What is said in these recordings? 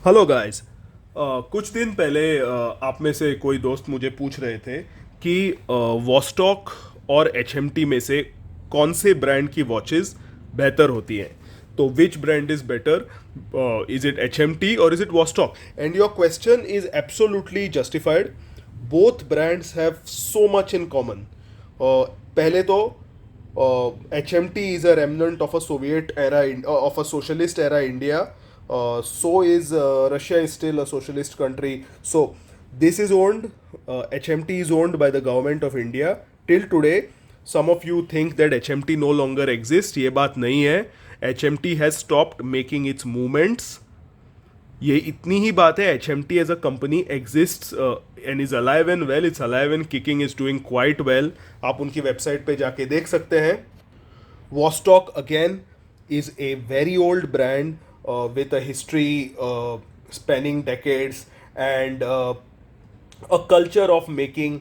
Hello guys. कुछ दिन पहले आप में से कोई दोस्त मुझे पूछ रहे थे कि वॉस्टॉक और एचएमटी में से कौन से ब्रांड की वॉचेस बेहतर होती हैं। तो which brand is better, is it HMT और is it Vostok? And your question is absolutely justified. Both brands have so much in common. पहले तो HMT is a remnant of a Soviet era, of a socialist era India. So is Russia is still a socialist country. So this is owned. HMT is owned by the government of India till today. Some of you think that HMT no longer exists. ये बात नहीं है. HMT has stopped making its movements. ये इतनी ही बात है. H M T as a company exist and is alive and well. It's alive and kicking, is doing quite well. आप उनकी वेबसाइट पे जाके देख सकते हैं. Vostok again is a very old brand with a history spanning decades and a culture of making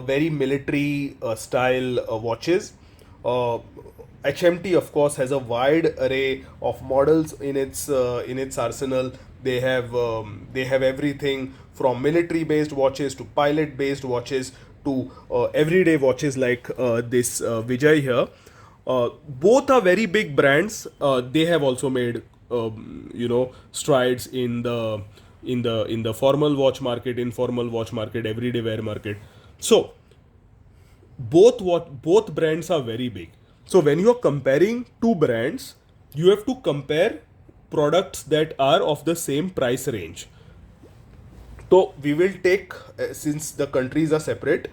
very military style watches. Uh, HMT, of course, has a wide array of models in its arsenal. They have everything from military based watches to pilot based watches to everyday watches like this Vijay here. Both are very big brands. They have also made strides in the formal watch market, informal watch market, everyday wear market. So both brands are very big. So when you are comparing two brands, you have to compare products that are of the same price range. So we will take, since the countries are separate,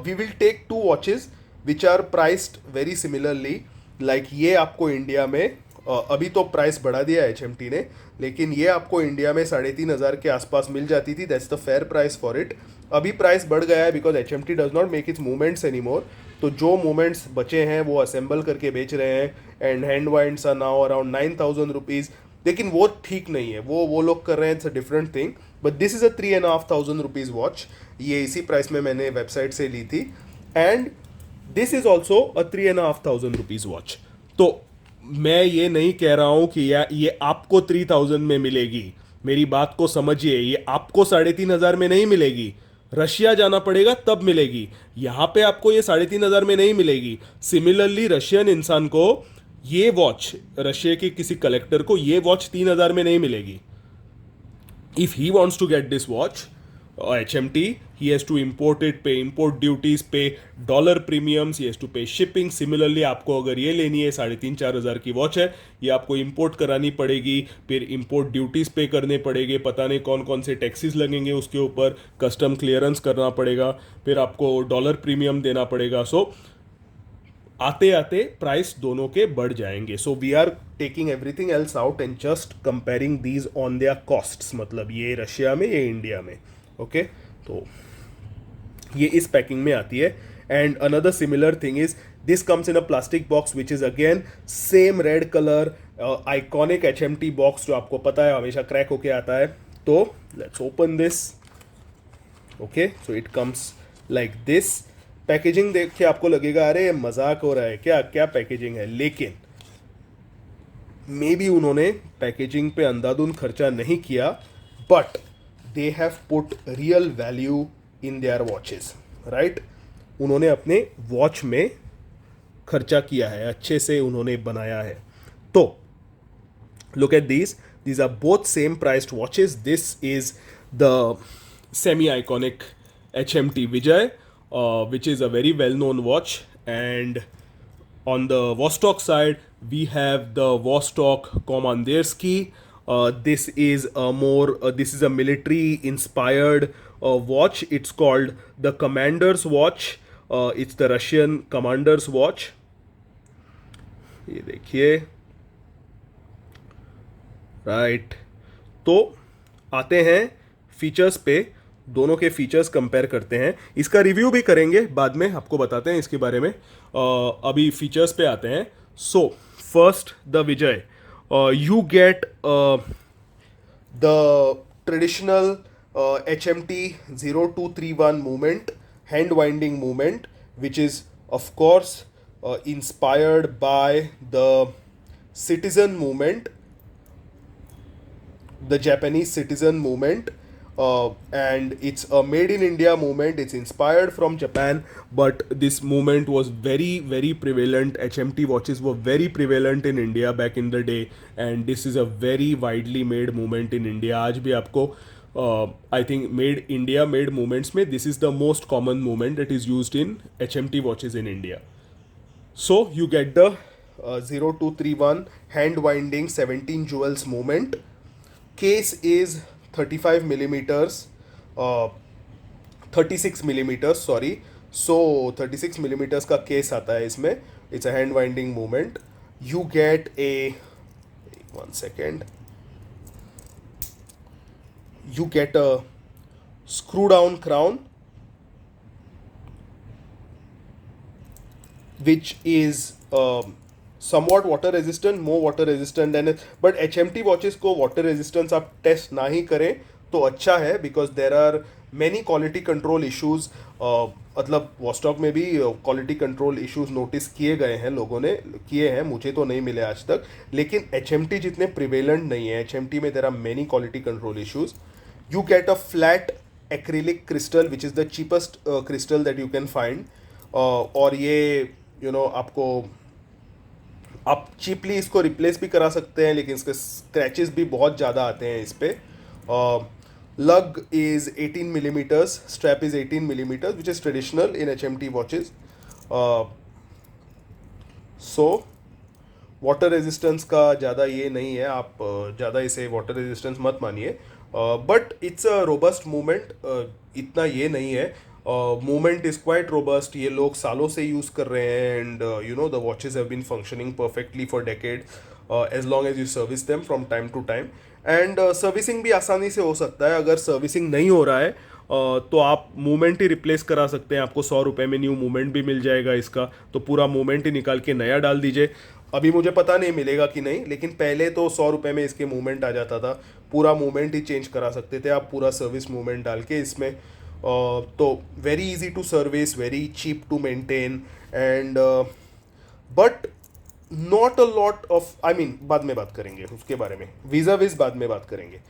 we will take two watches which are priced very similarly. Like ये आपको India में अभी तो price बढ़ा दिया है HMT ने, लेकिन ये आपको इंडिया में 3,500 के आसपास मिल जाती थी. That's the fair price for it. अभी प्राइस बढ़ गया है because HMT does not make it's movements any more. तो जो मूवमेंट्स बचे हैं वो असेंबल करके बेच रहे हैं. And hand winds are now around 9,000 rupees. लेकिन वो ठीक नहीं है. वो लोग कर रहे हैं. It's a different thing. But this is a 3,500 rupees watch. ये इसी प्राइस में मैंने वेबसाइट से ली थी. And this is also a 3,500 rupees watch. तो मैं ये नहीं कह रहा हूँ कि ये आपको 3,000 में मिलेगी. मेरी बात को समझिए. ये आपको 3,500 में नहीं मिलेगी. रशिया जाना पड़ेगा तब मिलेगी. यहाँ पे आपको ये 3,500 में नहीं मिलेगी. सिमिलरली रशियन इंसान को ये वॉच, रशिया के किसी कलेक्टर को ये वॉच 3,000 में नहीं मिलेगी. If he wants to get this watch, HMT, he has to import it, pay import duties, pay dollar premiums, he has to pay shipping. Similarly, आपको अगर ये लेनी है 3,500-4,000 की वॉच है, ये आपको इंपोर्ट करानी पड़ेगी. फिर इंपोर्ट ड्यूटीज़ पे करने पड़ेंगे. पता नहीं कौन कौन से टैक्सेस लगेंगे उसके ऊपर. कस्टम क्लियरेंस करना पड़ेगा. फिर आपको डॉलर प्रीमियम देना पड़ेगा. सो आते आते प्राइस दोनों के बढ़ जाएंगे. So we are taking everything else out and just comparing these on their costs. मतलब ये रशिया में, ये इंडिया में. ओके तो ये इस पैकिंग में आती है. And another similar thing is this comes in a plastic box which is again same red colour iconic HMT box जो आपको पता है हमेशा क्रैक होके आता है. तो let's open this. Okay so it comes like this. Packaging देख के आपको लगेगा अरे ये मजाक हो रहा है क्या, क्या पैकेजिंग है. लेकिन मे बी उन्होंने पैकेजिंग पे अंधाधुंध खर्चा नहीं किया. But they have put real value in their watches. Right. उन्होंने अपने वॉच में खर्चा किया है. अच्छे से उन्होंने बनाया है. तो look at these are both same priced watches. This is the semi iconic HMT Vijay, which is a very well known watch. And on the Vostok side we have the Vostok Komandersky. This is a military inspired watch. It's called the Commander's watch. It's the Russian Commander's watch. ये देखिए. Right. तो आते हैं features पे. दोनों के features compare करते हैं. इसका रिव्यू भी करेंगे बाद में, आपको बताते हैं इसके बारे में. अभी फीचर्स पे आते हैं. So first the Vijay. You get the traditional HMT 0231 movement, hand winding movement, which is of course inspired by the citizen movement. the Japanese citizen movement. And it's a made in India movement. It's inspired from Japan, but this movement was very, very prevalent. HMT watches were very prevalent in India back in the day, and this is a very widely made movement in India. आज भी आपको I think made India made movements में this is the most common movement that is used in HMT watches in India. So you get the 0231 hand winding 17 jewels movement. Case is 35 millimeters, 36 millimeters, sorry. So 36 millimeters का case आता है इसमें. It's a hand winding movement. You get a, one second. You get a screw down crown, which is somewhat water resistant, more water resistant than it. But HMT watches को water resistance आप test ना ही करें तो अच्छा है, because there are many quality control issues. मतलब Vostok में भी क्वालिटी कंट्रोल इश्यूज नोटिस किए गए हैं, लोगों ने किए हैं, मुझे तो नहीं मिले आज तक. लेकिन HMT जितने प्रिवेलेंट नहीं है, HMT में there are many quality control issues. You get a flat acrylic crystal which is the cheapest crystal that you can find. और ये आपको आप चीपली इसको रिप्लेस भी करा सकते हैं, लेकिन इसके स्क्रैचेस भी बहुत ज़्यादा आते हैं इस पर. लग is 18 millimeters, strap is 18 millimeters, which is traditional in HMT watches. So water resistance का ज़्यादा ये नहीं है, आप ज़्यादा इसे वाटर रेजिस्टेंस मत मानिए. But it's a robust movement, इतना ये नहीं है. Movement is quite robust. ये लोग सालों से यूज़ कर रहे हैं, and the watches have been functioning perfectly for decade, as long as you service them from time to time. And servicing भी आसानी से हो सकता है. अगर सर्विसिंग नहीं हो रहा है तो आप मूवमेंट ही रिप्लेस करा सकते हैं. आपको 100 रुपये में न्यू मूवमेंट भी मिल जाएगा इसका, तो पूरा मूवमेंट ही निकाल के नया डाल दीजिए. अभी मुझे पता नहीं मिलेगा कि नहीं, लेकिन पहले तो 100 रुपये में इसके मूवमेंट आ जाता था. पूरा मूवमेंट ही चेंज करा सकते थे आप पूरा सर्विस मूवमेंट डाल के इसमें. तो very easy to service, very cheap to maintain, and but not a lot of, I mean बाद में बात करेंगे उसके बारे में, वीज़ा विज बाद में बात करेंगे.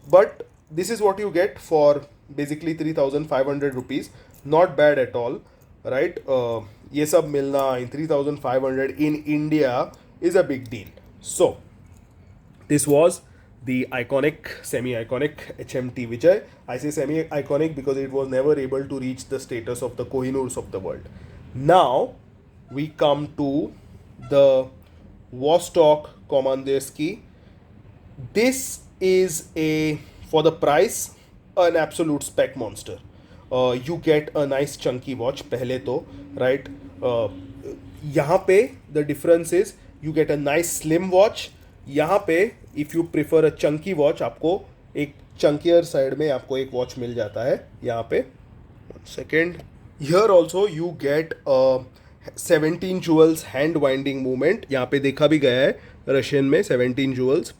But this is what you get for basically 3,500 rupees. Not bad at all, right. ये सब मिलना इन 3,500 in India is a big deal. So this was the iconic, semi-iconic HMT Vijay. I say semi-iconic because it was never able to reach the status of the Kohinoors of the world. Now we come to the Vostok Komandersky. This is for the price, an absolute spec monster. You get a nice chunky watch पहले तो, right? यहाँ पे the difference is you get a nice slim watch. यहाँ पे if you prefer a Chunky watch, आपको एक चंकियर side में आपको एक वॉच मिल जाता है यहाँ पे. Second, here also you get 17 jewels hand winding movement. यहाँ पे देखा भी गया है रशियन में 17 jewels.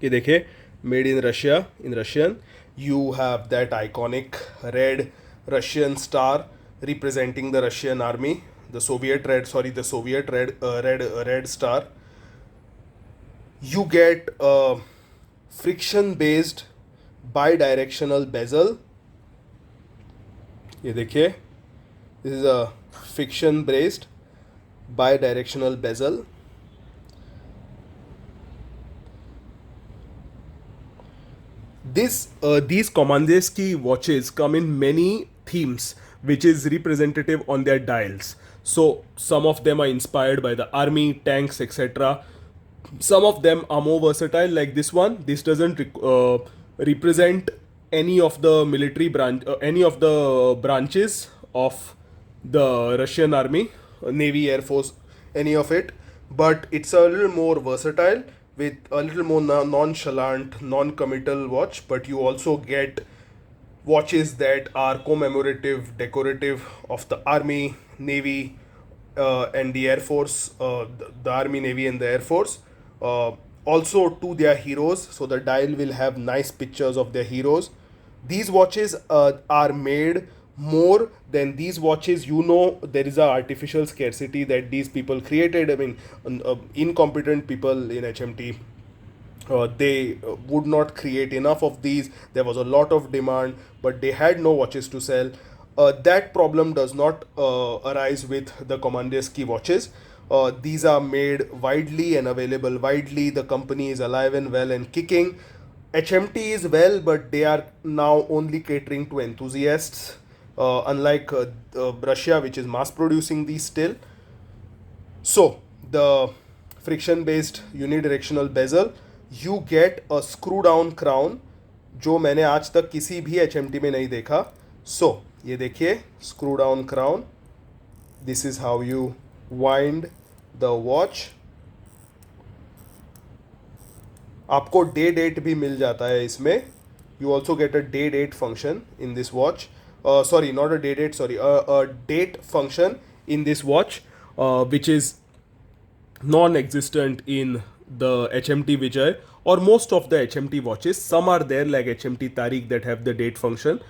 ये देखिए, made in Russia, in Russian. You have that iconic red Russian star representing the Russian army, the Soviet red star. You get a friction based bidirectional bezel. ये देखिए, this is a friction based bidirectional bezel. These Komandersky watches come in many themes, which is representative on their dials. So some of them are inspired by the army, tanks, etc. Some of them are more versatile, like this one. This doesn't represent any of the military any of the branches of the Russian army, navy, air force, any of it. But it's a little more versatile with a little more nonchalant, non-committal watch. But you also get watches that are commemorative, decorative of the army, navy, and the air force, the army, navy, and the air force. Also to their heroes, so the dial will have nice pictures of their heroes. These watches are made more than these watches. There is a artificial scarcity that these people created. I mean, incompetent people in HMT They would not create enough of these. There was a lot of demand, but they had no watches to sell. That problem does not arise with the Commandersky watches. These are made widely and available widely. The company is alive and well and kicking. HMT is well, but they are now only catering to enthusiasts, unlike Russia, which is mass producing these still. So, the friction based unidirectional bezel, you get a screw down crown जो मैंने आज तक किसी भी H में नहीं देखा. So ये देखिए screw down crown. This is how you wind the watch. आपको डे डेट भी मिल जाता है इसमें. You also get a day date function in this watch. Sorry, not a day date, sorry, a date function in this watch, which is non-existent in the HMT Vijay or most of the HMT watches. Some are there like HMT Tariq that have the date function,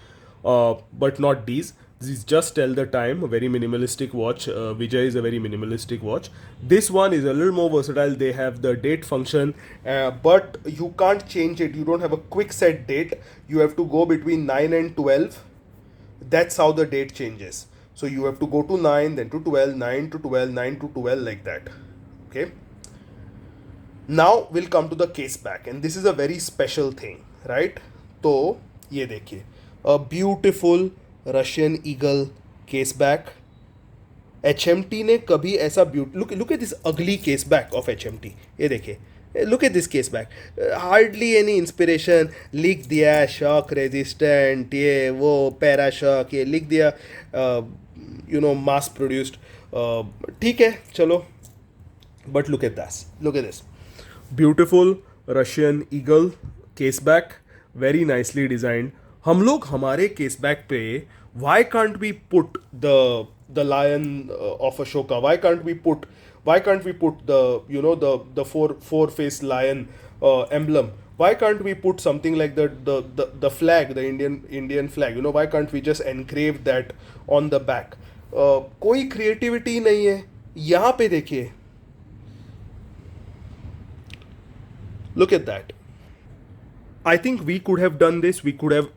but not these. These just tell the time. A very minimalistic watch. Vijay is a very minimalistic watch. This one is a little more versatile. They have the date function, but you can't change it. You don't have a quick set date. You have to go between 9 and 12. That's how the date changes. So you have to go to 9, then to 12, 9 to 12, 9 to 12, like that. Okay. Now we'll come to the case back, and this is a very special thing, right? तो ये देखिए, a beautiful Russian Eagle case back. HMT ने कभी ऐसा look at this ugly case back of HMT. ये देखिए, look at this case back. Hardly any inspiration. लिख दिया shock resistant, ये वो para shock, ये लिख दिया mass produced. ठीक है चलो. But look at this. Look at this. Beautiful Russian Eagle case back. Very nicely designed. हम लोग हमारे case back पे why can't we put the lion of Ashoka? Why can't we put the four faced lion emblem? Why can't we put something like the flag, the Indian flag? Why can't we just engrave that on the back? कोई creativity नहीं है. यहाँ पे देखिए. Look at that. I think we could have done this. We could have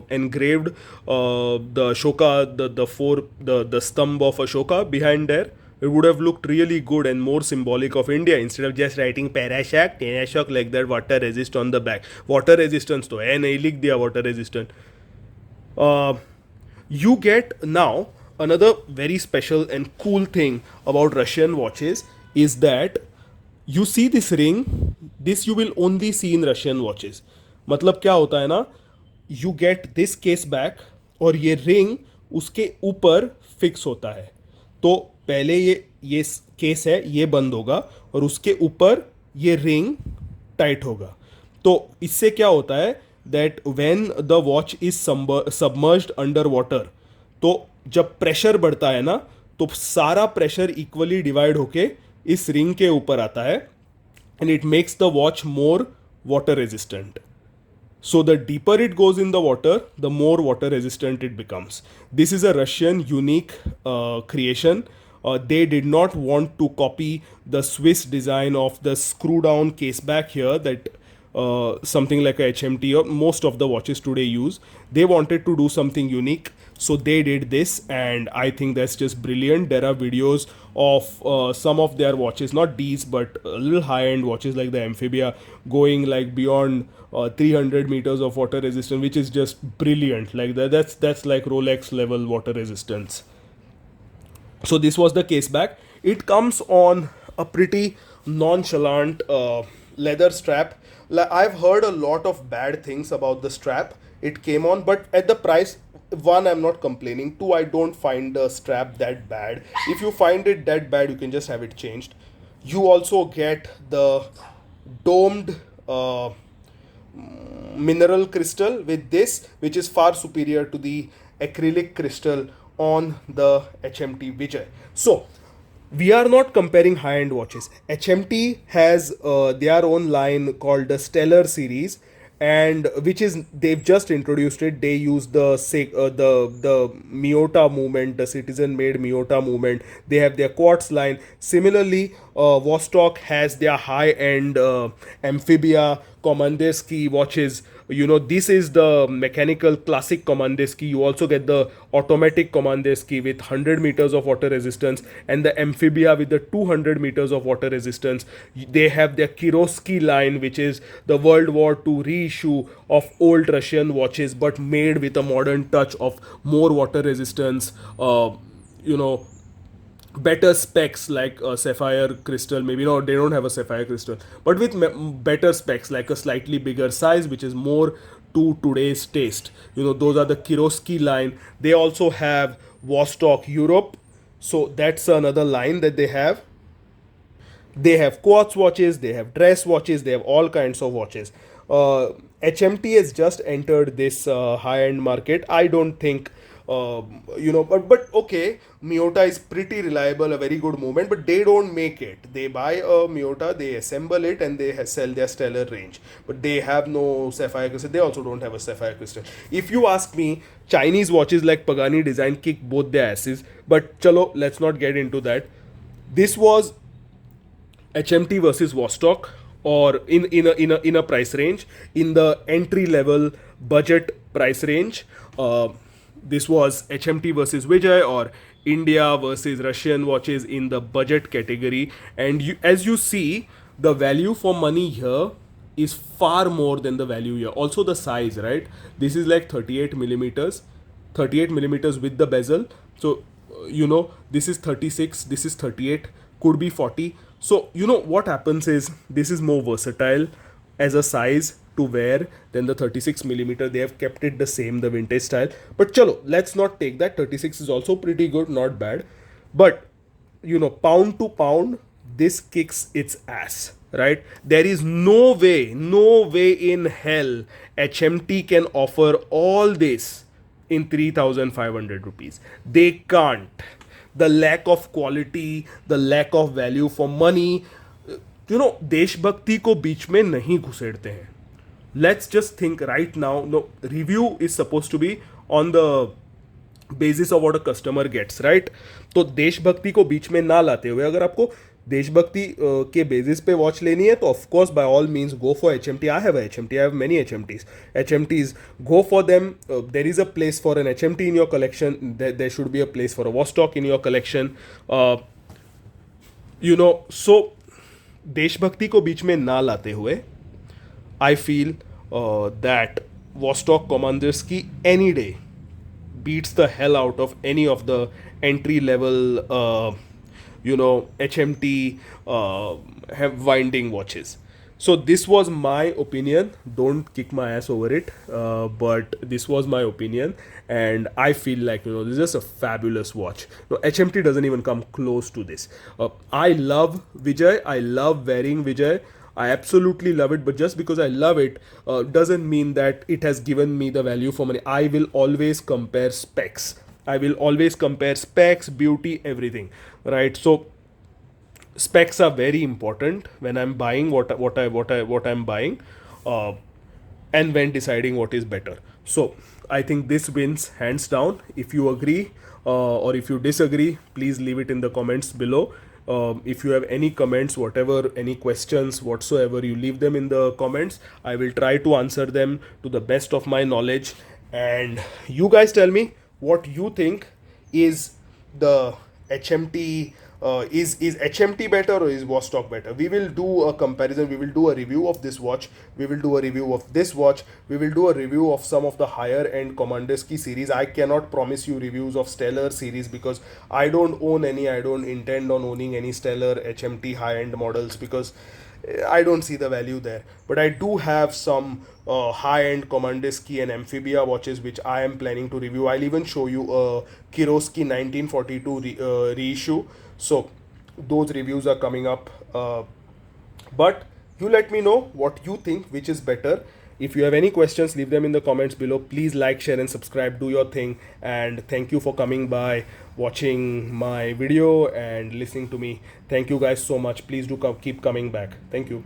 engraved the Ashoka, the stump of Ashoka behind there. It would have looked really good and more symbolic of India instead of just writing Parashok, Tenashok like that, water resist on the back. Water resistance तो है नहीं, लिख दिया water resistant. You get now another very special and cool thing about Russian watches is that you see this ring. This you will only see in Russian watches. मतलब क्या होता है ना, you get this case back और ये ring उसके ऊपर fix होता है. तो पहले ये केस है, ये बंद होगा और उसके ऊपर ये रिंग टाइट होगा. तो इससे क्या होता है that when the watch is submerged under water, तो जब प्रेशर बढ़ता है ना तो सारा प्रेशर इक्वली डिवाइड होके इस रिंग के ऊपर आता है and it makes the watch more water resistant. So the deeper it goes in the water, the more water resistant it becomes. This is a Russian unique creation. They did not want to copy the Swiss design of the screw down case back here that something like a HMT or most of the watches today use. They wanted to do something unique. So they did this, and I think that's just brilliant. There are videos of some of their watches, not these, but a little high-end watches like the Amphibia going like beyond 300 meters of water resistance, which is just brilliant. Like that's like Rolex level water resistance. So this was the case back. It comes on a pretty nonchalant leather strap. I've heard a lot of bad things about the strap it came on, but at the price, one, I'm not complaining. Two, I don't find the strap that bad. If you find it that bad, you can just have it changed. You also get the domed mineral crystal with this, which is far superior to the acrylic crystal on the HMT Vijay. So we are not comparing high-end watches. HMT has their own line called the Stellar series, and which is they've just introduced it. They use the Miyota movement, the citizen-made Miyota movement. They have their quartz line. Similarly, Vostok has their high-end Amphibia. Commandersky watches. This is the mechanical classic Commandersky. You also get the automatic Commandersky with 100 meters of water resistance and the Amphibia with the 200 meters of water resistance. They have their Kirovsky line, which is the World War II reissue of old Russian watches, but made with a modern touch of more water resistance. You know better specs like sapphire crystal, maybe no, they don't have a sapphire crystal, but with better specs like a slightly bigger size which is more to today's taste. Those are the Kirovsky line. They also have Vostok Europe, so that's another line that they have. They have quartz watches, they have dress watches, they have all kinds of watches. HMT has just entered this high-end market. I don't think, but okay, Miyota is pretty reliable, a very good movement, but they don't make it. They buy a Miyota, they assemble it, and they sell their stellar range. But they have no sapphire crystal. They also don't have a sapphire crystal. If you ask me, Chinese watches like Pagani design kick both their asses. But chalo, let's not get into that. This was HMT versus Vostok, or in a price range, in the entry level budget price range. This was HMT versus Vijay, or India versus Russian watches in the budget category. And as you see, the value for money here is far more than the value here. Also the size, right? This is like 38 millimeters, 38 millimeters with the bezel. So this is 36, this is 38, could be 40. So what happens is, this is more versatile as a size to wear than the 36 millimeter. They have kept it the same, the vintage style. But chalo, let's not take that. 36 is also pretty good, not bad. But pound to pound, this kicks its ass, right? There is no way in hell HMT can offer all this in 3,500 rupees. They can't. The lack of quality, the lack of value for money, देशभक्ति को बीच में नहीं घुसेड़ते हैं. Let's just think right now. No, review is supposed to be on the basis of what a customer gets, right? तो देशभक्ति को बीच में ना लाते हुए, अगर आपको देशभक्ति के बेसिस पे वॉच लेनी है, तो of course by all means go for HMT. I have HMT, I have many HMTs. Go for them. There is a place for an HMT in your collection. There should be a place for a Vostok in your collection. So देशभक्ति को बीच में ना लाते हुए, I feel that Vostok Commandersky any day beats the hell out of any of the entry level HMT have winding watches. So this was my opinion. Don't kick my ass over it, but this was my opinion, and I feel like this is just a fabulous watch. No, HMT doesn't even come close to this. I love Vijay. I love wearing Vijay. I absolutely love it, but just because I love it doesn't mean that it has given me the value for money. I will always compare specs. Beauty, everything, right? So specs are very important when I'm buying what I'm buying, and when deciding what is better. So I think this wins hands down. If you agree or if you disagree, please leave it in the comments below. If you have any comments, whatever, any questions whatsoever, you leave them in the comments. I will try to answer them to the best of my knowledge. And you guys tell me what you think. Is the HMT is HMT better or is Vostok better? We will do a comparison. We will do a review of this watch. We will do a review of this watch. We will do a review of some of the higher end Commandersky series. I cannot promise you reviews of Stellar series because I don't own any. I don't intend on owning any Stellar HMT high end models because I don't see the value there. But I do have some high-end Commandersky and Amphibia watches which I am planning to review. I'll even show you a Kirovsky 1942 reissue. So those reviews are coming up. But you let me know what you think, which is better. If you have any questions, leave them in the comments below. Please like, share and subscribe. Do your thing. And thank you for coming by, watching my video and listening to me. Thank you guys so much. Please do keep coming back. Thank you.